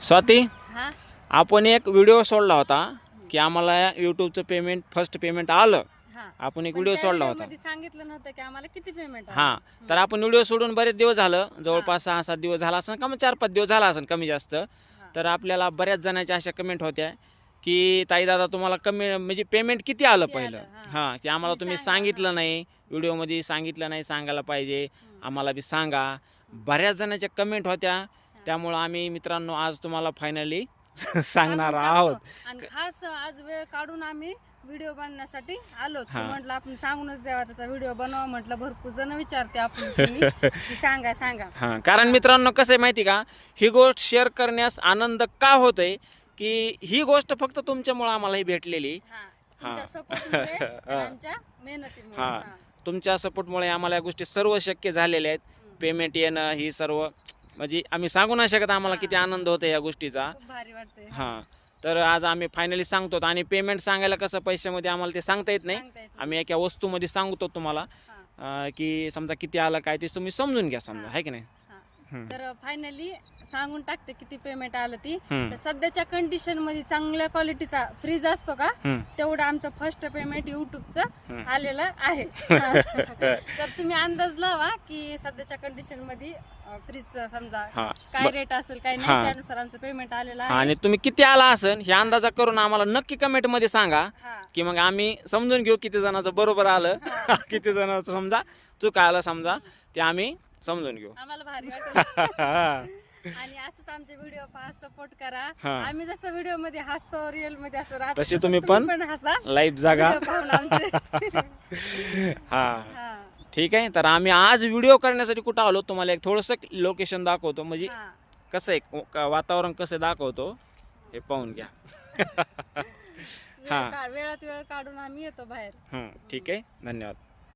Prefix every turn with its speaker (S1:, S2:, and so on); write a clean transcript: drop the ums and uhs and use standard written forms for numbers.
S1: स्वाती,
S2: हा
S1: आपण एक व्हिडिओ सोडला होता की आम्हाला यूट्यूबचं पेमेंट फर्स्ट पेमेंट आलं.
S2: हा
S1: आपण एक
S2: पण
S1: व्हिडिओ
S2: त्या
S1: सोडला
S2: video
S1: होता.
S2: मध्ये सांगितलं नव्हतं की आम्हाला किती पेमेंट
S1: हां, तर आपण व्हिडिओ सोडून बरेच दिवस झालं, जवळपास 6-7 दिवस झाला असेल, का मग 4-5 दिवस झाला असेल कमी जास्त. तर आपल्याला बऱ्याच जणांच्या अशा कमेंट होत्या की ताई दादा तुम्हाला कमी म्हणजे पेमेंट किती आलं पहिलं. हां, ते आम्हाला तुम्ही सांगितलं नाही, व्हिडिओमध्ये सांगितलं नाही, सांगायला पाहिजे, आम्हाला बी सांगा. बऱ्याच जणांच्या कमेंट होत्या, त्यामुळं आम्ही मित्रांनो आज तुम्हाला फायनली सांगणार आहोत.
S2: आणि खास आज वेळ काढून आम्ही व्हिडिओ बनवण्यासाठी आलो. म्हटलं आपण सांगूनच द्यावा त्याचा व्हिडिओ बनवा. म्हटलं भरपूर जण विचारते आपण की सांगा सांगा.
S1: हां, कारण मित्रांनो कसं आहे माहिती का, ही गोष्ट शेअर करण्यास आनंद का होतोय की ही गोष्ट फक्त तुमच्यामुळे आम्हाला ही भेटलेली.
S2: तुमच्या सपोर्टमुळे आमच्या मेहनतीमुळे.
S1: हां, तुमच्या सपोर्टमुळे आम्हाला या गोष्टी सर्व शक्य झालेल्या आहेत. पेमेंट येणं ही सर्व म्हणजे आम्ही सांगू नाही शकत आम्हाला किती आनंद होतो या गोष्टीचा.
S2: खूप भारी वाटतंय.
S1: हां, तर आज आम्ही फायनली सांगतो. आणि पेमेंट सांगायला कसं पैशामध्ये आम्हाला ते सांगता येत नाही. आम्ही एका वस्तूमध्ये सांगतो तुम्हाला की समजा किती आलं काय ते तुम्ही समजून घ्या समजा, आहे की नाही.
S2: तर फायनली सांगून टाकते किती पेमेंट आलं ती. तर सध्याच्या कंडिशन मध्ये चांगल्या क्वालिटीचा फ्रीज असतो का तेवढं आमचं फर्स्ट पेमेंट युट्यूबचं आलेलं आहे. तर तुम्ही अंदाज लावा की सध्याच्या कंडिशन मध्ये फ्रीजचं समजा काय रेट असेल काय नाही, त्यानुसार आमचं पेमेंट आलेलं आहे.
S1: आणि तुम्ही किती आला असेल हे अंदाजा करून आम्हाला नक्की कमेंट मध्ये सांगा की मग आम्ही समजून घेऊ किती जणांचं बरोबर आलं, किती जणांचं समजा चूक आलं समजा, ते आम्ही समजून घेऊ.
S2: आम्हाला भारी वाटलं. आणि असंच आमचे व्हिडिओ पहा, सपोर्ट करा. आम्ही जसं व्हिडिओ मध्ये हसतो रिअल मध्ये असं राहतो
S1: तसे तुम्ही पण
S2: हसा,
S1: लाईव्ह जागा. हा, ठीक आहे. तर आम्ही आज व्हिडिओ करण्यासाठी कुठं आलो तुम्हाला एक थोडंसं लोकेशन दाखवतो, म्हणजे कसं आहे वातावरण कसं दाखवतो हे पाहून घ्या.
S2: वेळात वेळ काढून आम्ही येतो बाहेर.
S1: ठीक आहे, धन्यवाद.